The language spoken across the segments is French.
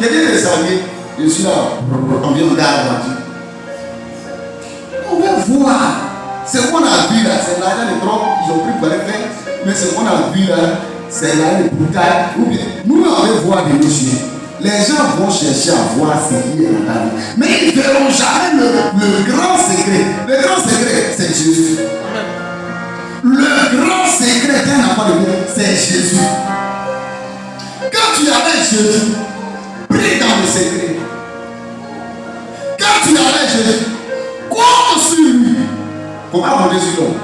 quelqu'un est salué, je suis là, on vient de la voiture. On va voir. Ce qu'on a vu là, c'est l'argent de drogue qu'ils ont pris pour les faire. Mais ce qu'on a vu là, c'est l'argent de bouteille. Ou bien, nous on va voir de nos chiens. Les gens vont chercher à voir ce qui est dans la vie. Mais ils ne verront jamais le grand secret. Le grand secret, c'est Jésus. Le grand secret d'un enfant de Dieu, c'est Jésus. Quand tu avais Jésus, prie dans le secret. Quand tu avais Jésus, compte sur lui. Comment monter sur l'homme?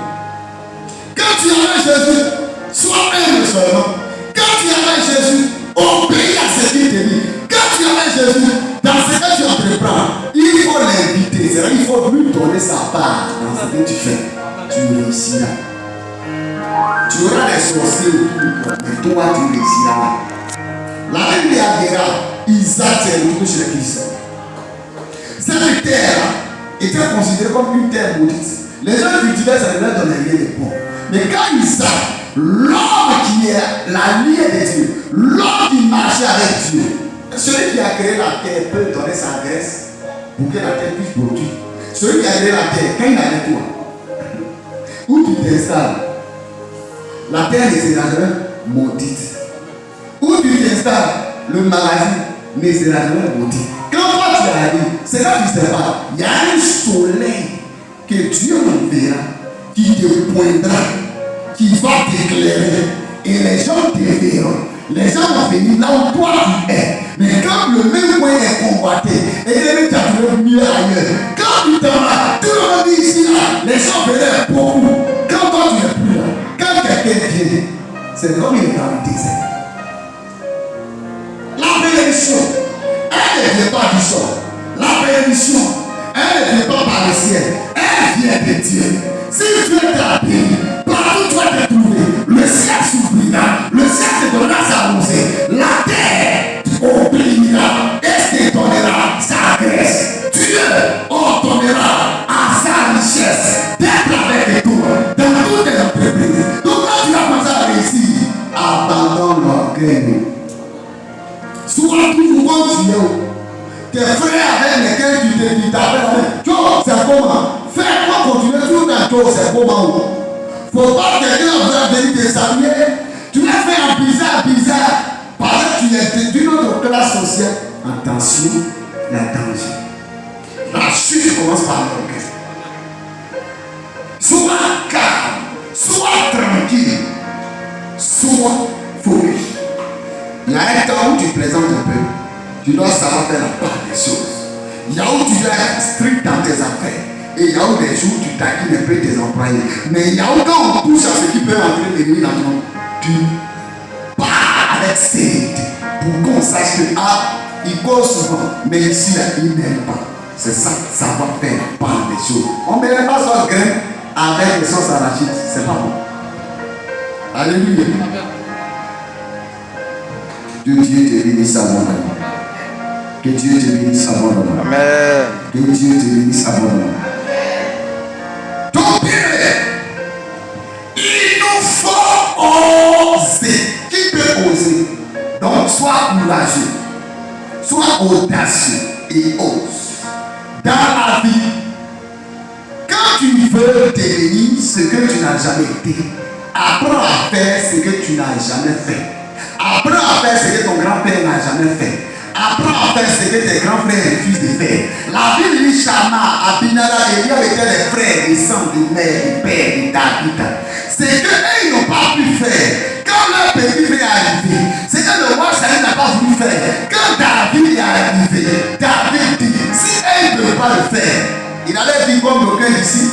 Quand tu avais Jésus, sois humble seulement. Quand tu avais Jésus, obéis à ce qu'il te dit. Quand tu avais Jésus, dans ce que tu entreprends, il faut l'inviter. C'est-à-dire qu'il faut lui donner sa part dans ce que tu fais. Tu réussiras. Tu auras des sorciers autour de toi, mais toi tu réussiras. La Bible dira, Isaac s'est retrouvé chez les Christ. Cette terre était considérée comme une terre maudite. Les gens cultivaient ça devait donner rien de bon. Mais quand Isaac, l'homme qui est la liée de Dieu, l'homme qui marchait avec Dieu, celui qui a créé la terre peut donner sa graisse pour que la terre puisse produire. Celui qui a créé la terre, quand il est avec toi, où tu t'installes, la terre ne sera jamais maudite. Où tu t'installes, le magasin ne sera jamais maudit. Quand toi tu arrives, c'est là que tu ne sais pas. Il y a un soleil que Dieu enverra, qui te poindra, qui va t'éclairer. Et les gens te verront. Les gens vont venir là où toi tu es. Mais quand le même point est combattu, et les gens te mieux ailleurs. Quand tu t'en vas, tout le monde dit ici là, les gens verraient beaucoup. Quand toi tu n'es plus là, quand quelqu'un vient, c'est comme une gravité. La bénédiction, elle ne vient pas du sol. La bénédiction, elle ne vient pas par le ciel. Elle vient de Dieu. Si Dieu t'a béni, partout toi t'es trouvé, le ciel s'ouvrira, le ciel te donnera sa rosée, la terre obéira et te donnera sa graisse. Dieu ordonnera à sa richesse d'être avec toi dans toutes tes entreprises. Donc quand tu as commencé à réussir, abandonne l'orgueil. Sois toujours continué. Tes frères avec lesquels tu t'appelles, c'est comment? Fais-moi continuer tout dans toi, c'est comment? Faut pas que quelqu'un va venir te saluer. Tu vas faire un bizarre. Parce que tu es d'une autre classe sociale. Attention, il y a danger. La chute commence par l'orgueil. Sois calme, sois tranquille, sois focus. Il y a un temps où tu plaisantes un peu. Tu dois savoir faire la part des choses. Il y a où tu dois être strict dans tes affaires. Et il y a où des jours où tu taquines un peu tes employés. Mais il y a où quand on touche à ce qui peut entrer les nuits dans le monde, tu pars avec sérénité pour qu'on sache que il cause souvent, mais ici là, il n'aime pas. C'est ça, savoir faire la part des choses. On ne met pas son grain avec les sauces arachides. C'est pas bon. Alléluia. Que Dieu te bénisse abondamment. Que Dieu te bénisse abondamment. Amen. Que Dieu te bénisse abondamment. Donc, il nous faut oser. Qui peut oser? Donc, sois courageux, sois audacieux et ose. Dans la vie, quand tu veux devenir ce que tu n'as jamais été, apprends à faire ce que tu n'as jamais fait. Apprends à faire ce que ton grand-père n'a jamais fait. Apprends à faire ce que tes grands frères refusent de faire. La Bible dit Shama, Abinada, Eliab étaient les frères, les sons de mère, de père, de David. C'est qu'eux, ils n'ont pas pu faire. Quand leur petit frère est arrivé, c'est que le roi Saül n'a pas voulu faire. Quand David est arrivé, David dit, si eux ne peuvent pas le faire, il allait vivre comme d'aucuns ici.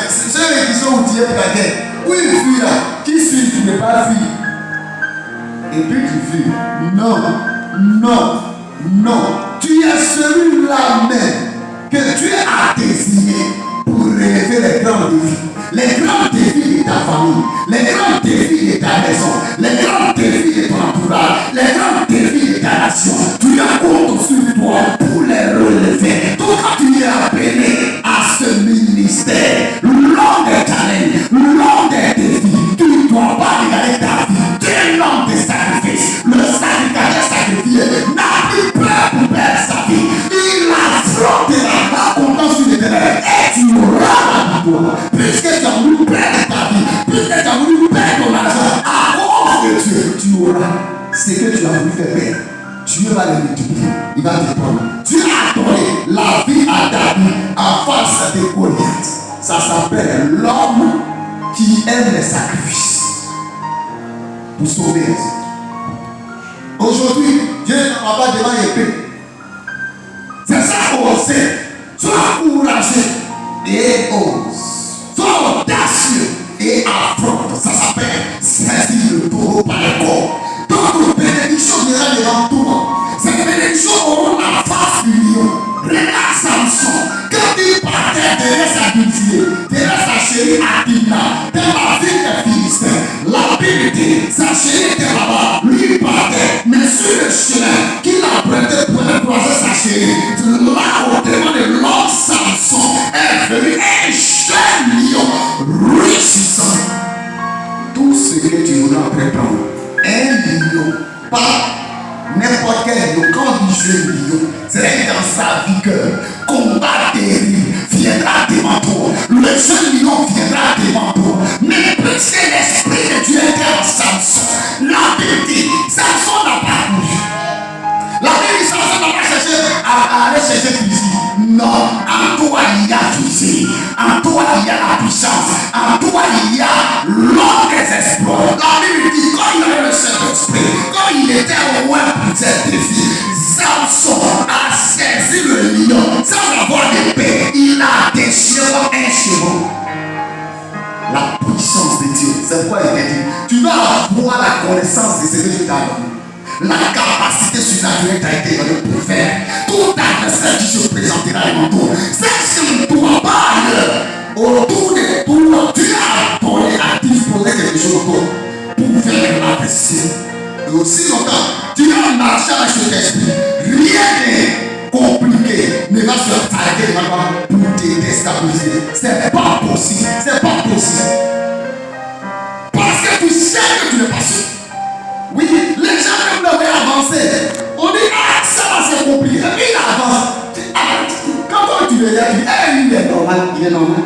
Ceux qui sont outillés pour la guerre, où il fuit là, qui suit, tu ne peux pas fuir. Et puis tu fuis. Non, tu es celui-là même que Dieu a désigné pour relever les grands défis. Les grands défis de ta famille, les grands défis de ta maison, les grands défis de ton entourage, les grands défis de ta nation. Tu as compte sur toi pour les relever. Donc quand tu es appelé à ce ministère, l'homme des talents, l'homme des défis, tu ne dois pas regarder ta vie. Tu es l'homme des sacrifices. Le sacrifice sacrifié n'a plus peur. ce que tu as voulu faire perdre, Dieu va le multiplier. Il va te prendre. Dieu a donné la vie à David en face de Goliath. Ça s'appelle l'homme qui aime les sacrifices pour sauver les autres. Aujourd'hui, Dieu ne va pas devant l'épée. C'est ça qu'on sait. Sois courageux et ose. Sois audacieux et affronte. Ça s'appelle saisir le taureau par le corps. D'autres bénédictions viendront devant toi. Ces bénédictions auront la face du lion. Regarde Samson. Quand il partait derrière sa dulcinée, derrière sa chérie Athina, dans la ville des Philistins, la Bible dit, sa chérie était là-bas, lui partait, mais sur le chemin qu'il empruntait pour aller croiser sa chérie, là au devant de l'homme Samson est venu un jeune lion réussissant. Tout ce que tu voudras prendre, un lion, pas n'importe quel lion, quand on dit jeune lion, c'est dans sa vigueur, combat terrible viendra devant toi. Le jeune lion viendra devant toi. Mais puisque l'esprit de Dieu était en Samson, la Bible dit, Samson n'a pas couru. La Bible dit, Samson n'a pas cherché à aller chercher Philistine. Non, en toi il y a Philistine. En toi il y a la puissance. En toi il y a l'homme des exploits. La Bible dit, quand il avait le Saint-Esprit, quand il était au moins pour cette défi, Samson a saisi le lion sans avoir d'épée. Il a déchiré un chevaux. La puissance de Dieu, c'est pourquoi il t'a dit, tu vas avoir la connaissance de ce que Dieu t'a donné. La capacité surnaturelle t'a été donnée pour faire. Tout adversaire qui se présentera devant toi, c'est que tu ne dois pas ailleurs. Autour de toi, tu as donné à disposer quelque chose autour pour faire l'adversaire. Et aussi longtemps, tu vas marcher avec cet esprit. Rien n'est compliqué, ne va se arrêter pour te déstabiliser. C'est pas possible. C'est pas possible. Parce que tu sais que tu n'es pas sûr. Oui, les gens même devraient avancer. On dit, ah, ça va c'est compliqué. Il avance. Quand tu le dis, il est normal, il est normal.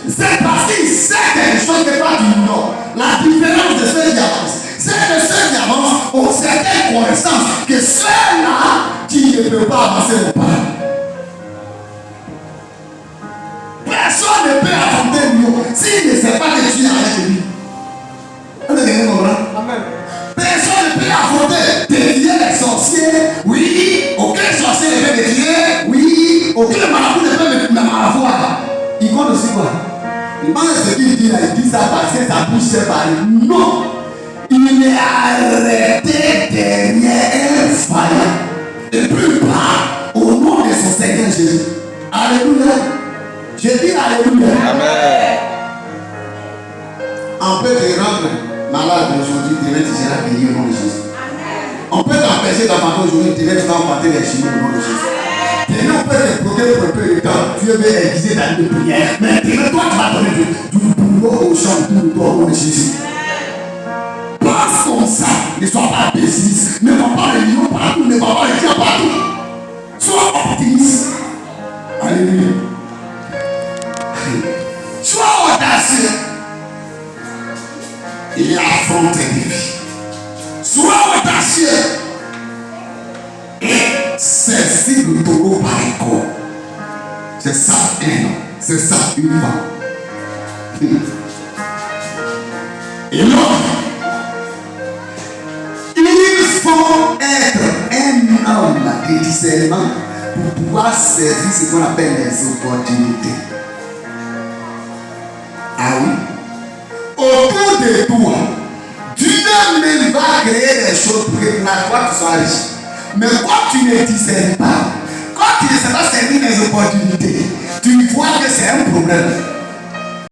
C'est parce qu'il sait quelque chose que toi tu ignores. La différence de ceux qui avancent, c'est que ceux qui avancent ont certaines connaissances que ceux-là qui ne peuvent pas avancer au pas. Personne ne peut affronter Dieu s'il ne sait pas que tu es avec lui. Vous avez compris? Amen. Personne ne peut affronter défier les sorciers. Oui, aucun sorcier ne peut défier. Oui, aucun marabout ne peut me avoir. Il compte aussi quoi? Il pense ce qu'il dit là, il dit ça parce que sa bouche s'est parlée. Non, il est arrêté derrière un faillant. Et plus bas, au nom de son Seigneur Jésus. Alléluia. Je dis alléluia. Amen. On peut te rendre malade aujourd'hui, demain tu seras guéri au nom de Jésus. On peut t'empêcher d'enfanter aujourd'hui, demain tu vas enfanter les chimères au nom de Jésus. Demain on peut te bloquer pour un peu de temps, Dieu veut aiguiser ta vie de prière, mais demain toi tu vas donner du boulot au champ pour toi au nom de Jésus. Pense comme ça, ne sois pas pessimiste, ne va pas les lions partout, ne va pas les dieux partout. Sois optimiste. Alléluia. Sois audacieux. Et affronte des vies. Sois audacieux. Et saisis le taureau par les corps. C'est ça un homme. C'est ça une femme. Et l'homme, il faut être un homme de discernement pour pouvoir saisir ce qu'on appelle les opportunités. Ah oui? Autour de toi, Dieu même va créer des choses pour que toi tu sois riche. Mais quand tu ne discernes pas, quand tu ne sais pas servir les opportunités, tu vois que c'est un problème.